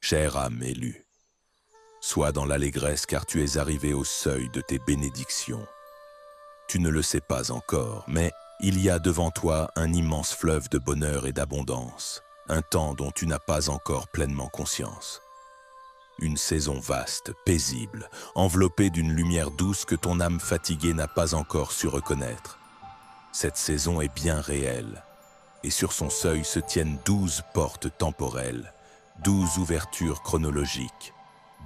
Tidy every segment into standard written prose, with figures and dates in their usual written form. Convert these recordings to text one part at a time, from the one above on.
Chère âme élue, sois dans l'allégresse car tu es arrivé au seuil de tes bénédictions. Tu ne le sais pas encore, mais il y a devant toi un immense fleuve de bonheur et d'abondance, un temps dont tu n'as pas encore pleinement conscience. Une saison vaste, paisible, enveloppée d'une lumière douce que ton âme fatiguée n'a pas encore su reconnaître. Cette saison est bien réelle, et sur son seuil se tiennent 12 portes temporelles, 12 ouvertures chronologiques,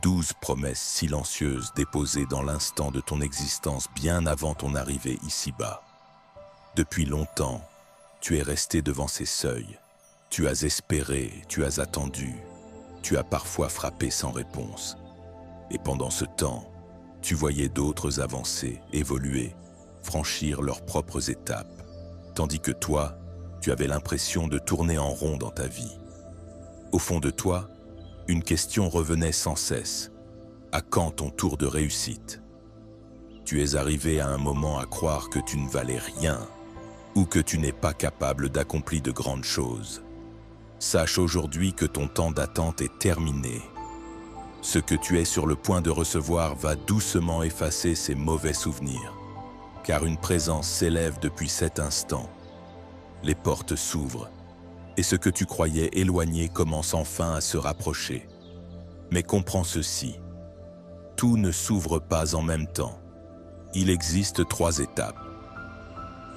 12 promesses silencieuses déposées dans l'instant de ton existence bien avant ton arrivée ici-bas. Depuis longtemps, tu es resté devant ces seuils. Tu as espéré, tu as attendu, tu as parfois frappé sans réponse. Et pendant ce temps, tu voyais d'autres avancer, évoluer, franchir leurs propres étapes, tandis que toi, tu avais l'impression de tourner en rond dans ta vie. Au fond de toi, une question revenait sans cesse. À quand ton tour de réussite? Tu es arrivé à un moment à croire que tu ne valais rien, ou que tu n'es pas capable d'accomplir de grandes choses. Sache aujourd'hui que ton temps d'attente est terminé. Ce que tu es sur le point de recevoir va doucement effacer ces mauvais souvenirs, car une présence s'élève depuis cet instant. Les portes s'ouvrent, et ce que tu croyais éloigné commence enfin à se rapprocher. Mais comprends ceci, tout ne s'ouvre pas en même temps. Il existe 3 étapes.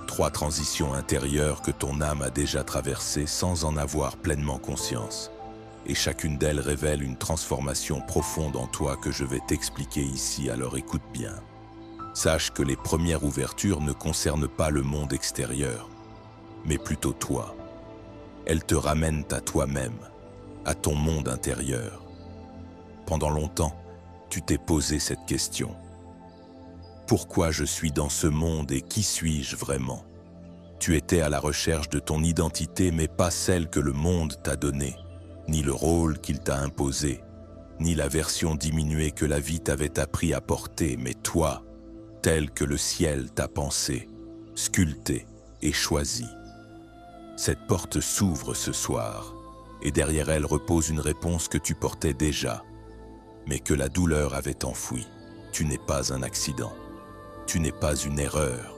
3 transitions intérieures que ton âme a déjà traversées sans en avoir pleinement conscience. Et chacune d'elles révèle une transformation profonde en toi que je vais t'expliquer ici, alors écoute bien. Sache que les premières ouvertures ne concernent pas le monde extérieur, mais plutôt toi. Elles te ramènent à toi-même, à ton monde intérieur. Pendant longtemps, tu t'es posé cette question. Pourquoi je suis dans ce monde et qui suis-je vraiment? Tu étais à la recherche de ton identité, mais pas celle que le monde t'a donnée, ni le rôle qu'il t'a imposé, ni la version diminuée que la vie t'avait appris à porter, mais toi, tel que le ciel t'a pensé, sculpté et choisi. Cette porte s'ouvre ce soir, et derrière elle repose une réponse que tu portais déjà, mais que la douleur avait enfouie. Tu n'es pas un accident. Tu n'es pas une erreur.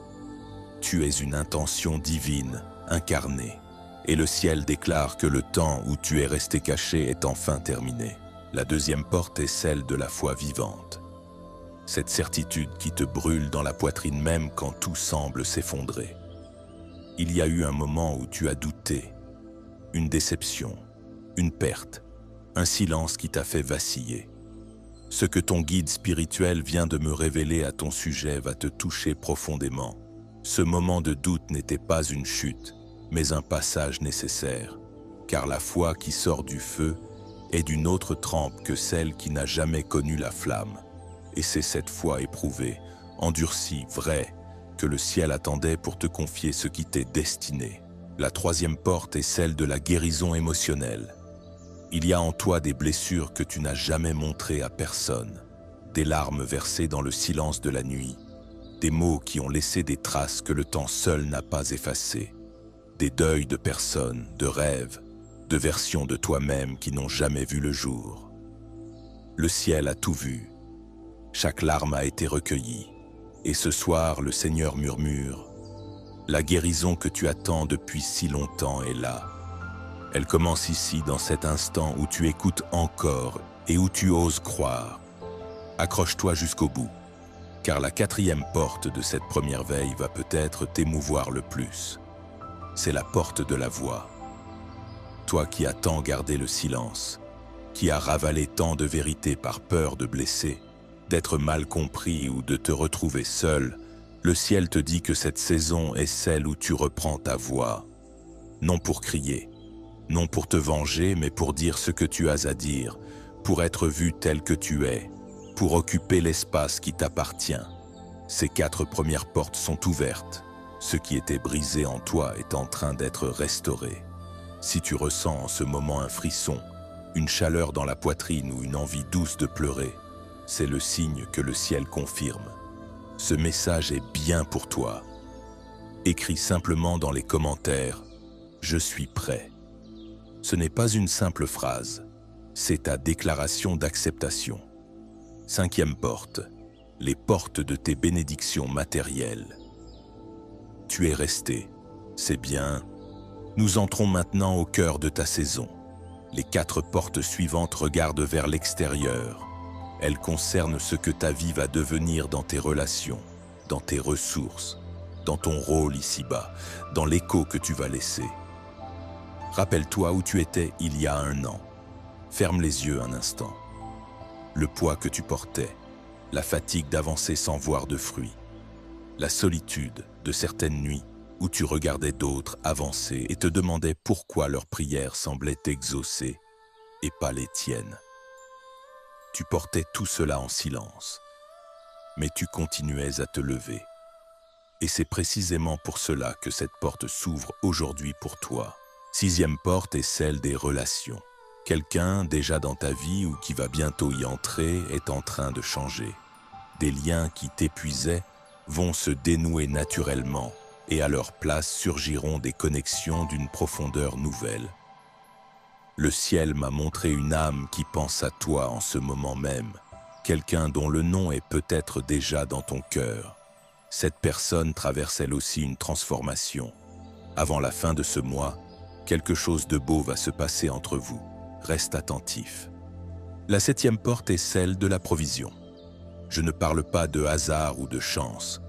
Tu es une intention divine, incarnée. Et le ciel déclare que le temps où tu es resté caché est enfin terminé. La deuxième porte est celle de la foi vivante. Cette certitude qui te brûle dans la poitrine même quand tout semble s'effondrer. Il y a eu un moment où tu as douté, une déception, une perte, un silence qui t'a fait vaciller. Ce que ton guide spirituel vient de me révéler à ton sujet va te toucher profondément. Ce moment de doute n'était pas une chute, mais un passage nécessaire, car la foi qui sort du feu est d'une autre trempe que celle qui n'a jamais connu la flamme. Et c'est cette foi éprouvée, endurcie, vraie, que le ciel attendait pour te confier ce qui t'est destiné. La troisième porte est celle de la guérison émotionnelle. Il y a en toi des blessures que tu n'as jamais montrées à personne, des larmes versées dans le silence de la nuit, des mots qui ont laissé des traces que le temps seul n'a pas effacées, des deuils de personnes, de rêves, de versions de toi-même qui n'ont jamais vu le jour. Le ciel a tout vu, chaque larme a été recueillie, et ce soir le Seigneur murmure, « La guérison que tu attends depuis si longtemps est là. » Elle commence ici, dans cet instant où tu écoutes encore et où tu oses croire. Accroche-toi jusqu'au bout, car la quatrième porte de cette première veille va peut-être t'émouvoir le plus. C'est la porte de la voix. Toi qui as tant gardé le silence, qui as ravalé tant de vérités par peur de blesser, d'être mal compris ou de te retrouver seul, le ciel te dit que cette saison est celle où tu reprends ta voix. Non pour crier, non pour te venger, mais pour dire ce que tu as à dire, pour être vu tel que tu es, pour occuper l'espace qui t'appartient. Ces 4 premières portes sont ouvertes. Ce qui était brisé en toi est en train d'être restauré. Si tu ressens en ce moment un frisson, une chaleur dans la poitrine ou une envie douce de pleurer, c'est le signe que le ciel confirme. Ce message est bien pour toi. Écris simplement dans les commentaires « Je suis prêt ». Ce n'est pas une simple phrase, C'est ta déclaration d'acceptation. Cinquième porte, les portes de tes bénédictions matérielles. Tu es resté, c'est bien. Nous entrons maintenant au cœur de ta saison. Les 4 portes suivantes regardent vers l'extérieur. Elles concernent ce que ta vie va devenir dans tes relations, dans tes ressources, dans ton rôle ici-bas, dans l'écho que tu vas laisser. Rappelle-toi où tu étais il y a 1 an. Ferme les yeux un instant. Le poids que tu portais, la fatigue d'avancer sans voir de fruits, la solitude de certaines nuits où tu regardais d'autres avancer et te demandais pourquoi leurs prières semblaient exaucées et pas les tiennes. Tu portais tout cela en silence, mais tu continuais à te lever. Et c'est précisément pour cela que cette porte s'ouvre aujourd'hui pour toi. 6e porte est celle des relations. Quelqu'un déjà dans ta vie ou qui va bientôt y entrer est en train de changer. Des liens qui t'épuisaient vont se dénouer naturellement et à leur place surgiront des connexions d'une profondeur nouvelle. Le ciel m'a montré une âme qui pense à toi en ce moment même, quelqu'un dont le nom est peut-être déjà dans ton cœur. Cette personne traverse elle aussi une transformation. Avant la fin de ce mois, quelque chose de beau va se passer entre vous. Reste attentif. La 7e porte est celle de la provision. Je ne parle pas de hasard ou de chance,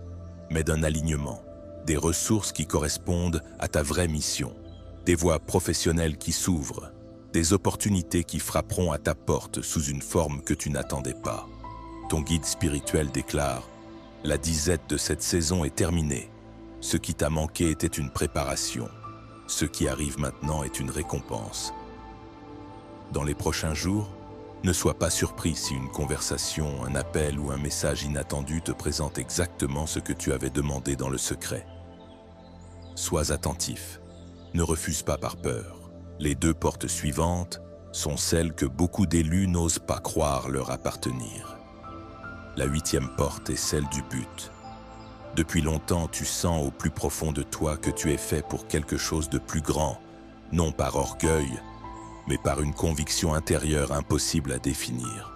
mais d'un alignement, des ressources qui correspondent à ta vraie mission, des voies professionnelles qui s'ouvrent, des opportunités qui frapperont à ta porte sous une forme que tu n'attendais pas. Ton guide spirituel déclare « La disette de cette saison est terminée. Ce qui t'a manqué était une préparation. Ce qui arrive maintenant est une récompense. » Dans les prochains jours, ne sois pas surpris si une conversation, un appel ou un message inattendu te présente exactement ce que tu avais demandé dans le secret. Sois attentif. Ne refuse pas par peur. Les 2 portes suivantes sont celles que beaucoup d'élus n'osent pas croire leur appartenir. La 8e porte est celle du but. Depuis longtemps, tu sens au plus profond de toi que tu es fait pour quelque chose de plus grand, non par orgueil, mais par une conviction intérieure impossible à définir.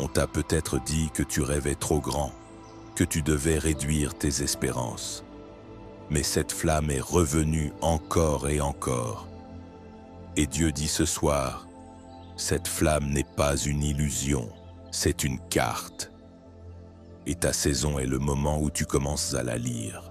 On t'a peut-être dit que tu rêvais trop grand, que tu devais réduire tes espérances. Mais cette flamme est revenue encore et encore. Et Dieu dit ce soir, cette flamme n'est pas une illusion, c'est une carte. Et ta saison est le moment où tu commences à la lire.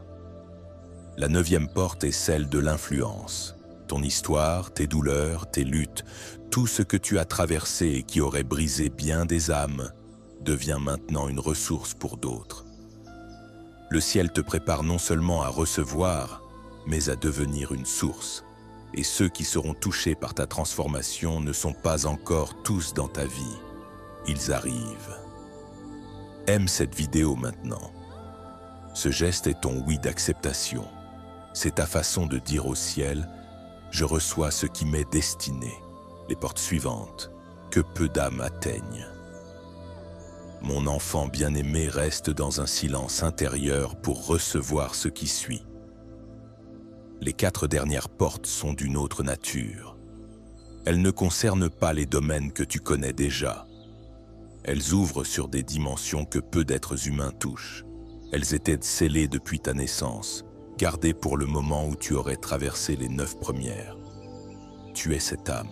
La 9e porte est celle de l'influence. Ton histoire, tes douleurs, tes luttes, tout ce que tu as traversé et qui aurait brisé bien des âmes, devient maintenant une ressource pour d'autres. Le ciel te prépare non seulement à recevoir, mais à devenir une source. Et ceux qui seront touchés par ta transformation ne sont pas encore tous dans ta vie. Ils arrivent. Aime cette vidéo maintenant. Ce geste est ton oui d'acceptation. C'est ta façon de dire au ciel « Je reçois ce qui m'est destiné ». Les portes suivantes, que peu d'âmes atteignent. Mon enfant bien-aimé reste dans un silence intérieur pour recevoir ce qui suit. Les 4 dernières portes sont d'une autre nature. Elles ne concernent pas les domaines que tu connais déjà. Elles ouvrent sur des dimensions que peu d'êtres humains touchent. Elles étaient scellées depuis ta naissance, gardées pour le moment où tu aurais traversé les 9 premières. Tu es cette âme,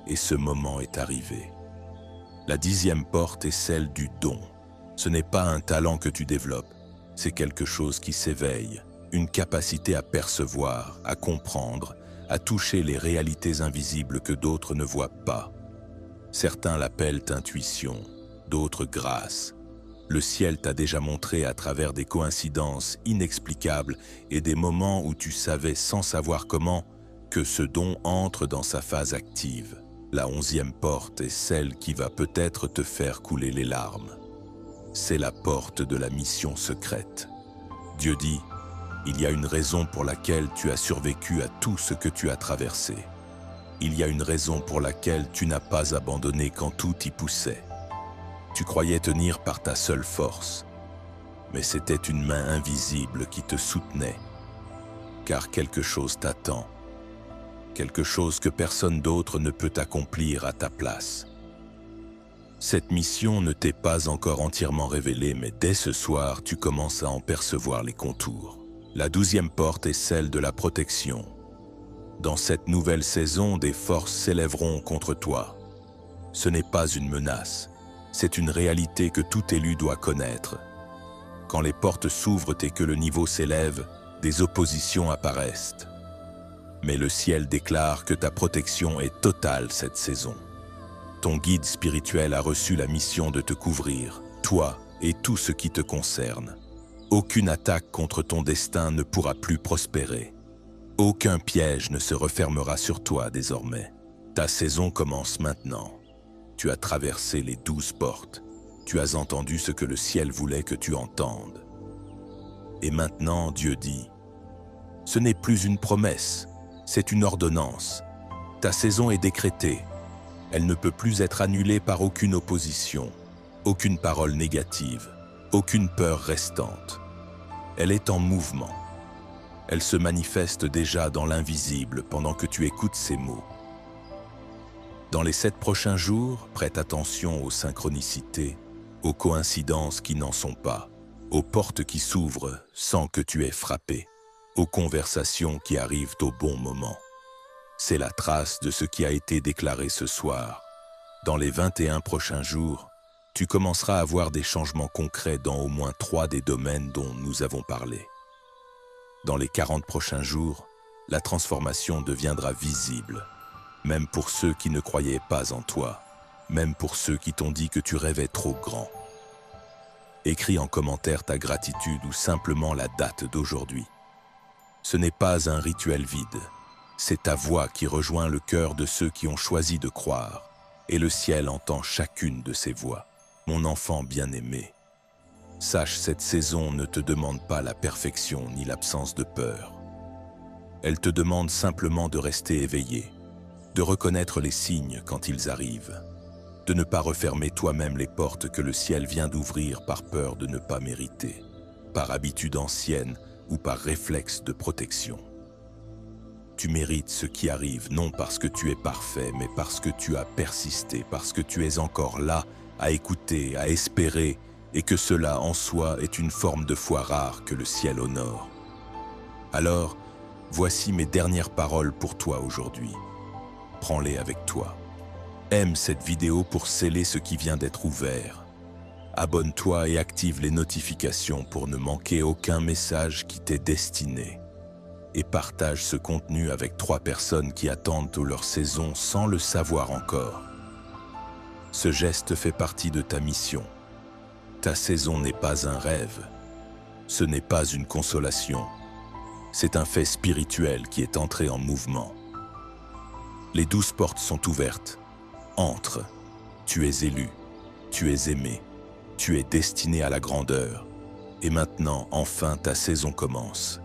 et ce moment est arrivé. La 10e porte est celle du don. Ce n'est pas un talent que tu développes, c'est quelque chose qui s'éveille, une capacité à percevoir, à comprendre, à toucher les réalités invisibles que d'autres ne voient pas. Certains l'appellent intuition, d'autres grâce. Le ciel t'a déjà montré à travers des coïncidences inexplicables et des moments où tu savais sans savoir comment que ce don entre dans sa phase active. La 11e porte est celle qui va peut-être te faire couler les larmes. C'est la porte de la mission secrète. Dieu dit, il y a une raison pour laquelle tu as survécu à tout ce que tu as traversé. Il y a une raison pour laquelle tu n'as pas abandonné quand tout y poussait. Tu croyais tenir par ta seule force, mais c'était une main invisible qui te soutenait, car quelque chose t'attend. quelque chose que personne d'autre ne peut accomplir à ta place. Cette mission ne t'est pas encore entièrement révélée, mais dès ce soir, tu commences à en percevoir les contours. La 12e porte est celle de la protection. Dans cette nouvelle saison, des forces s'élèveront contre toi. Ce n'est pas une menace, c'est une réalité que tout élu doit connaître. Quand les portes s'ouvrent et que le niveau s'élève, des oppositions apparaissent. Mais le ciel déclare que ta protection est totale cette saison. Ton guide spirituel a reçu la mission de te couvrir, toi et tout ce qui te concerne. Aucune attaque contre ton destin ne pourra plus prospérer. Aucun piège ne se refermera sur toi désormais. Ta saison commence maintenant. Tu as traversé les 12 portes. Tu as entendu ce que le ciel voulait que tu entendes. Et maintenant, Dieu dit, ce n'est plus une promesse, c'est une ordonnance. Ta saison est décrétée. Elle ne peut plus être annulée par aucune opposition, aucune parole négative, aucune peur restante. Elle est en mouvement. Elle se manifeste déjà dans l'invisible pendant que tu écoutes ces mots. Dans les 7 prochains jours, prête attention aux synchronicités, aux coïncidences qui n'en sont pas, aux portes qui s'ouvrent sans que tu aies frappé, aux conversations qui arrivent au bon moment. C'est la trace de ce qui a été déclaré ce soir. Dans les 21 prochains jours, tu commenceras à voir des changements concrets dans au moins 3 des domaines dont nous avons parlé. Dans les 40 prochains jours, la transformation deviendra visible, même pour ceux qui ne croyaient pas en toi, même pour ceux qui t'ont dit que tu rêvais trop grand. Écris en commentaire ta gratitude ou simplement la date d'aujourd'hui. Ce n'est pas un rituel vide, c'est ta voix qui rejoint le cœur de ceux qui ont choisi de croire, et le ciel entend chacune de ces voix. Mon enfant bien-aimé, sache, cette saison ne te demande pas la perfection ni l'absence de peur. Elle te demande simplement de rester éveillé, de reconnaître les signes quand ils arrivent, de ne pas refermer toi-même les portes que le ciel vient d'ouvrir par peur de ne pas mériter, par habitude ancienne ou par réflexe de protection. Tu mérites ce qui arrive non parce que tu es parfait, mais parce que tu as persisté, parce que tu es encore là, à écouter, à espérer, et que cela en soi est une forme de foi rare que le ciel honore. Alors, voici mes dernières paroles pour toi aujourd'hui. Prends-les avec toi. Aime cette vidéo pour sceller ce qui vient d'être ouvert. Abonne-toi et active les notifications pour ne manquer aucun message qui t'est destiné. Et partage ce contenu avec 3 personnes qui attendent leur saison sans le savoir encore. Ce geste fait partie de ta mission. Ta saison n'est pas un rêve. Ce n'est pas une consolation. C'est un fait spirituel qui est entré en mouvement. Les 12 portes sont ouvertes. Entre. Tu es élu. Tu es aimé. Tu es destiné à la grandeur. Et maintenant, enfin, ta saison commence.